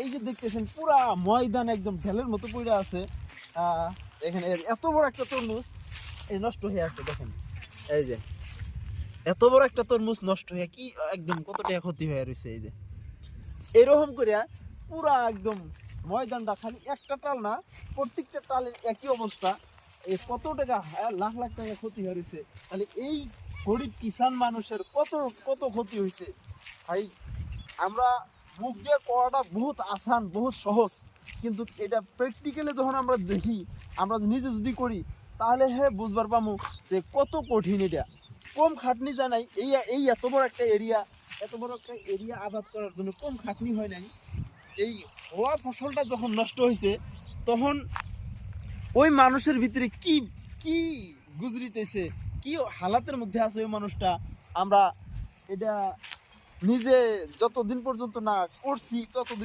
এই যে দেখতেছেন পুরা ময়দান একদম ঢেলের মতো পড়ে আছে। এখানে এত বড় একটা তরমুজ এই নষ্ট হয়ে আছে, দেখেন এই যে এত বড় একটা তরমুজ নষ্ট হয়ে কি একদম কতটা ক্ষতি হয়ে রয়েছে। এই যে এরকম করিয়া পুরা একদম ময়দানটা, খালি একটা টাল না, প্রত্যেকটা টালের একই অবস্থা। এই কত টাকা, লাখ লাখ টাকা ক্ষতি হয়ে রয়েছে। তাহলে এই গরিব কিষান মানুষের কত কত ক্ষতি হয়েছে ভাই। আমরা মুখ দিয়ে করাটা বহুত আসান, বহুত সহজ, কিন্তু এটা প্র্যাকটিক্যালি যখন আমরা দেখি, আমরা নিজে যদি করি, তাহলে হ্যাঁ বুঝবার পামু যে কত কঠিন এটা। কম খাটনি জানাই, এই এত বড় একটা এরিয়া, এত বড় একটা এরিয়া আবাদ করার জন্য কম খাটনি হয় নাই। এই হওয়া ফসলটা যখন নষ্ট হয়েছে, তখন ওই মানুষের ভিতরে কি কি গুজরিতেছে, কি হালাতের মধ্যে আছে ওই মানুষটা। আমরা এটা নিজে যতদিন পর্যন্ত না করছি ততদিন